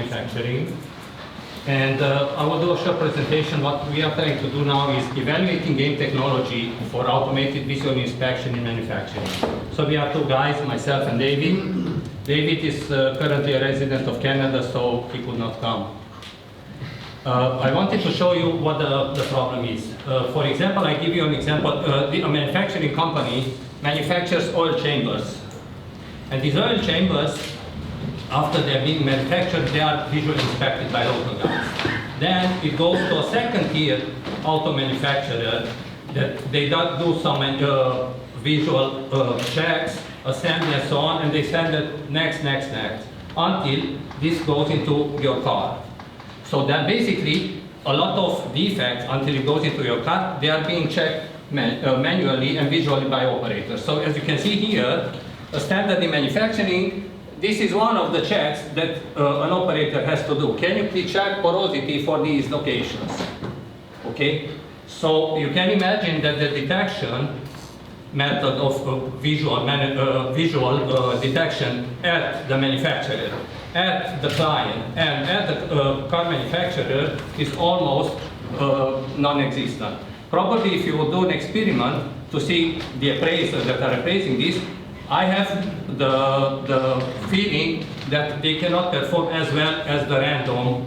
manufacturing. And I will do a short presentation. What we are trying to do now is evaluating game technology for automated visual inspection in manufacturing. So we are two guys, myself and David. David is currently a resident of Canada, so he could not come. I wanted to show you what the problem is. For example, I give you an example. A manufacturing company manufactures oil chambers. And these oil chambers, after they're being manufactured, they are visually inspected by local guys. Then it goes to a second tier auto manufacturer that they do some visual checks, assembly and so on, and they send it next, until this goes into your car. So then basically, a lot of defects until it goes into your car, they are being checked manually and visually by operators. So as you can see here, a standard in manufacturing, this is one of the checks that an operator has to do. Can you please check porosity for these locations? Okay, so you can imagine that the detection method of visual detection at the manufacturer, at the client, and at the car manufacturer is almost non-existent. Probably if you would do an experiment to see the appraisers that are appraising this, I have the feeling that they cannot perform as well as the random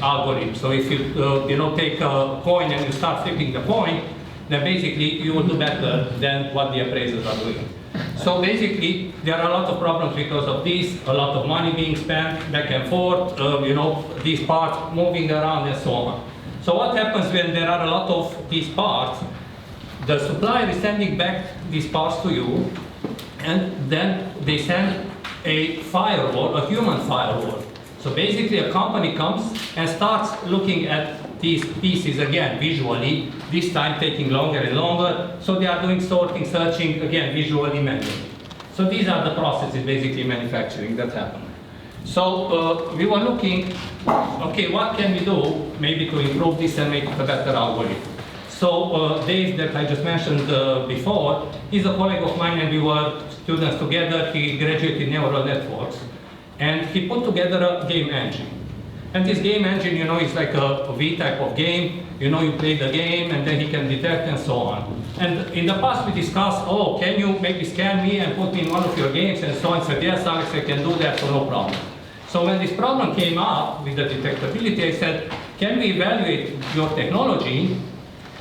algorithm. So if you take a coin and you start flipping the coin, then basically you will do better than what the appraisers are doing. So basically there are a lot of problems because of this, a lot of money being spent back and forth, these parts moving around and so on. So what happens when there are a lot of these parts? The supplier is sending back these parts to you, and then they send a firewall, a human firewall. So basically a company comes and starts looking at these pieces again visually, this time taking longer and longer. So they are doing sorting, searching, again visually, manually. So these are the processes basically manufacturing that happen. So we were looking, okay, what can we do maybe to improve this and make it a better algorithm? So Dave, that I just mentioned before, he's a colleague of mine and we were students together. He graduated in neural networks and he put together a game engine. And this game engine, is like a V type of game. You play the game and then he can detect and so on. And in the past we discussed, oh, can you maybe scan me and put me in one of your games and so on. I said, yes, Alex, I can do that, so no problem. So when this problem came up with the detectability, I said, can we evaluate your technology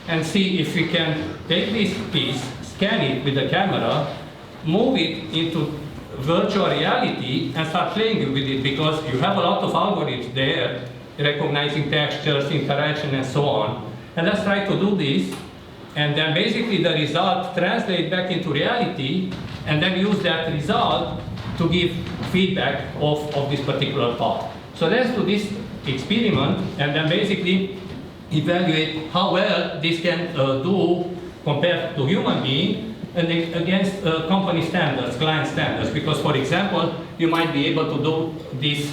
and see if we can take this piece, scan it with the camera, move it into virtual reality and start playing with it, because you have a lot of algorithms there, recognizing textures, interaction and so on. And let's try to do this, and then basically the result translate back into reality, and then use that result to give feedback of this particular part. So let's do this experiment, and then basically evaluate how well this can do compared to human being and against company standards, client standards. Because for example, you might be able to do this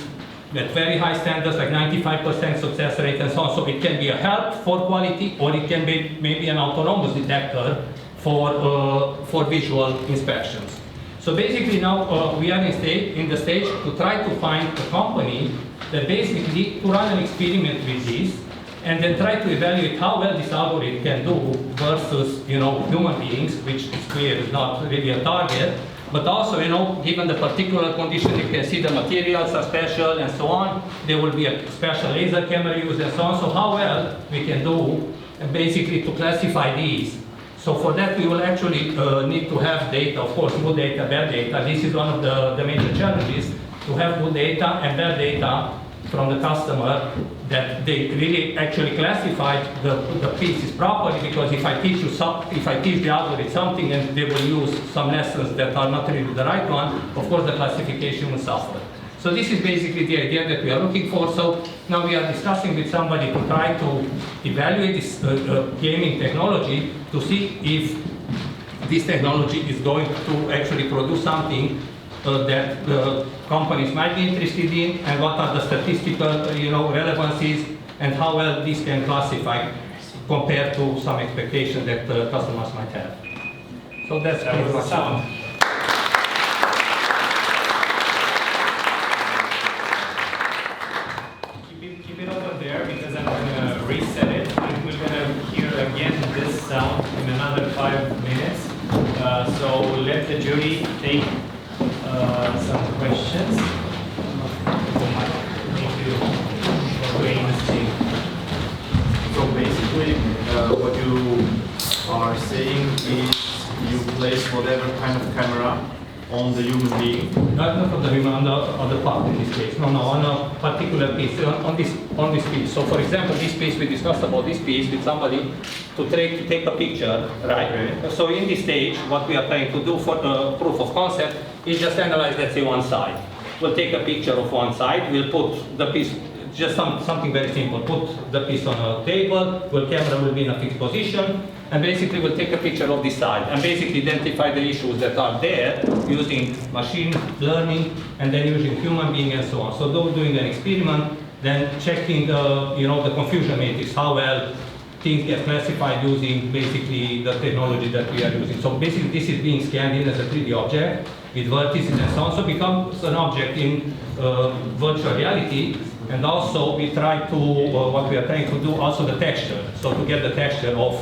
at very high standards, like 95% success rate and so on. So it can be a help for quality, or it can be maybe an autonomous detector for visual inspections. So basically now we are in the stage to try to find a company that basically to run an experiment with this, and then try to evaluate how well this algorithm can do versus human beings, which is clear is not really a target, but also given the particular condition, you can see the materials are special and so on. There will be a special laser camera used and so on. So how well we can do basically to classify these. So for that we will actually need to have data, of course, good data, bad data. This is one of the major challenges, to have good data and bad data from the customer, that they really actually classified the pieces properly. Because if I teach the algorithm something and they will use some lessons that are not really the right one, of course the classification will suffer. So this is basically the idea that we are looking for. So now we are discussing with somebody to try to evaluate this gaming technology to see if this technology is going to actually produce something that companies might be interested in, and what are the statistical relevancies, and how well this can classify compared to some expectation that customers might have. So that's pretty much it. you are saying is you place whatever kind of camera on the human being? Not on the human, on the part in this case. No, on a particular piece, on this piece. So for example, this piece, we discussed about this piece with somebody to take a picture, right? Okay. So in this stage, what we are trying to do for proof of concept is just analyze, let's say, one side. We'll take a picture of one side, we'll put the piece, just something very simple, put the piece on a table, the camera will be in a fixed position, and basically we'll take a picture of this side and basically identify the issues that are there using machine learning and then using human being and so on. So though doing an experiment, then checking the confusion matrix, how well things get classified using basically the technology that we are using. So basically this is being scanned in as a 3D object with vertices and so on, so it becomes an object in virtual reality. And also we try to, what we are trying to do, also the texture. So to get the texture of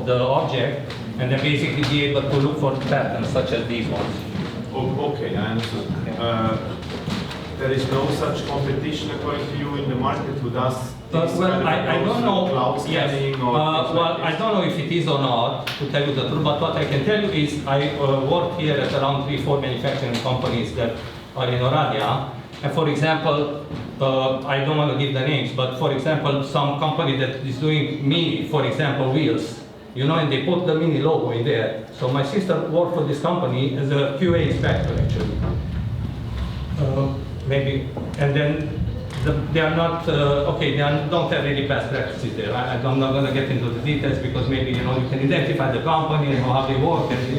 the object and then basically be able to look for patterns such as these ones. Okay, I understood. There is no such competition according to you in the market who does this well, kind of I don't know. cloud scanning or well, I don't know if it is or not, to tell you the truth, but what I can tell you is I work here at around 3-4 manufacturing companies that are in Oradea. And for example, I don't want to give the names, but for example, some company that is doing Mini, for example, wheels, and they put the Mini logo in there. So my sister worked for this company as a QA inspector, actually. Maybe, and then they are not, they don't have really best practices there. I'm not going to get into the details because maybe, you can identify the company and how they work and,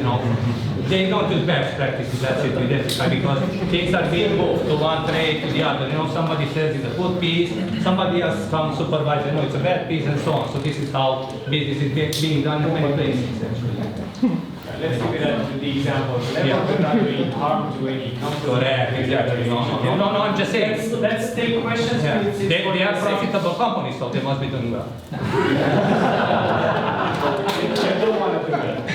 they don't use best practices, that's it, to identify because things are being moved to one trade to the other. Somebody says it's a good piece, somebody else comes supervise, it's a bad piece and so on. So this is how business is being done in many places, actually. Let's give it to the example. We're not doing harm to any company. Correct, exactly. No, I'm just saying. Let's take questions. Yeah. They are profitable companies, so they must be doing well. I don't want to do that.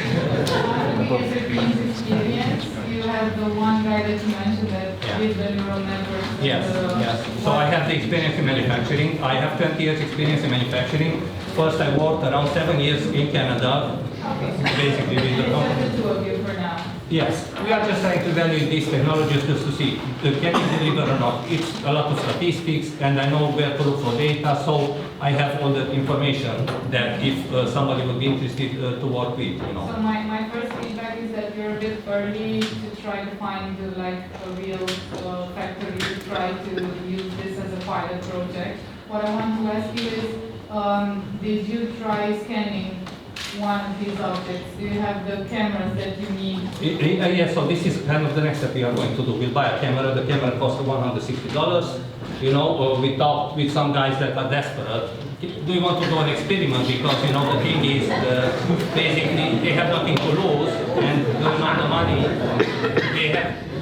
Experience. You have the one guy that you mentioned that with the neural networks. Yes. So I have the experience in manufacturing. I have 20 years experience in manufacturing. First, I worked around 7 years in Canada. Basically with the company. The two of you for now. Yes, we are just trying to evaluate these technologies just to see can it deliver or not. It's a lot of statistics and I know where to look for data, so I have all the information that if somebody would be interested to work with, So my first feedback is that you're a bit early to try to find a real factory to try to use this as a pilot project. What I want to ask you is, did you try scanning one of these objects? Do you have the cameras that you need? Yes, so this is kind of the next step we are going to do. We'll buy a camera. The camera costs $160. We talked with some guys that are desperate. Do you want to do an experiment? Because the thing is, basically they have nothing to lose, and the amount of money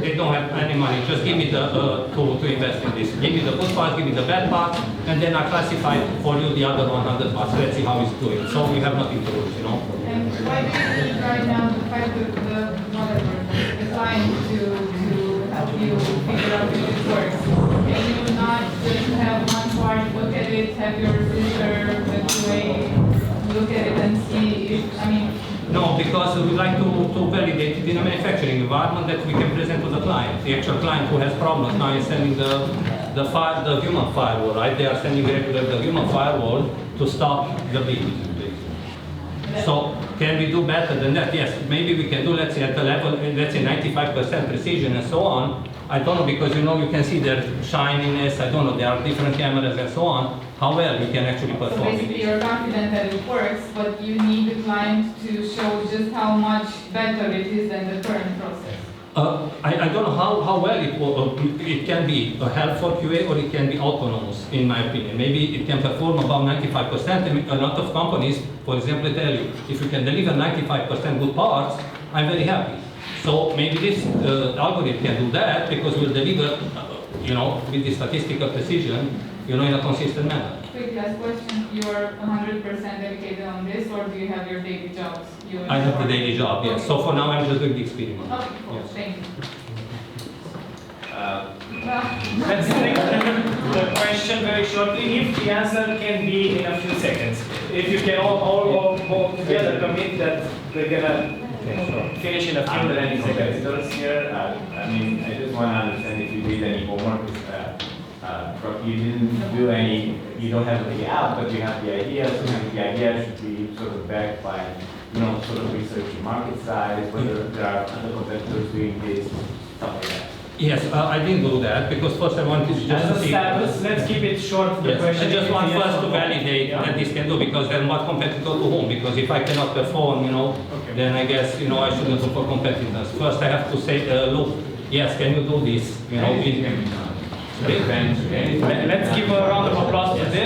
they don't have any money. Just give me the to invest in this. Give me the good parts, give me the bad parts, and then I classify for you the other 100 parts. Let's see how it's doing. So we have nothing to lose, And why do you need right now the fact that the client to help you figure out if it works? Can you not just have one part, look at it, have your sister, the QA, look at it and see if, No, because we like to validate it in a manufacturing environment that we can present to the client. The actual client who has problems now is sending the human firewall, right? They are sending the human firewall to stop the bleeding. So can we do better than that? Yes, maybe we can do, let's say, at the level, let's say 95% precision and so on. I don't know, because you can see their shininess, I don't know, there are different cameras and so on, how well we can actually perform. So basically you're confident that it works, but you need the client to show just how much better it is than the current process. I don't know how well it can be a help for QA or it can be autonomous, in my opinion. Maybe it can perform about 95%. A lot of companies, for example, tell you, if you can deliver 95% good parts, I'm very happy. So maybe this algorithm can do that because we'll deliver, with the statistical precision, in a consistent manner. Quick last question. You're 100% dedicated on this, or do you have your daily jobs? I have the daily job, yes. So for now, I'm just doing the experiment. Okay, cool. Yes. Thank you. Let's take the question very shortly, if the answer can be in a few seconds. if you can all together commit that we're gonna finish in a few Are there any seconds. competitors here? I mean, I just want to understand if you did any homework. You didn't do any, you don't have the app, but you have the idea. So maybe the idea should be sort of backed by, sort of researching market size, whether there are other competitors doing this, stuff like that. Yes, I didn't do that because first I wanted to just As a see. status, let's keep it short. The Yes, question. I just want Yes first to or no. validate Yeah. that this can do, because then what competitor to whom? Because if I cannot perform, Okay. then I guess, I shouldn't look for competitors. First I have to say, look, yes, can you do this? Anything can be done. Events, anything. Let's give a round of applause to this.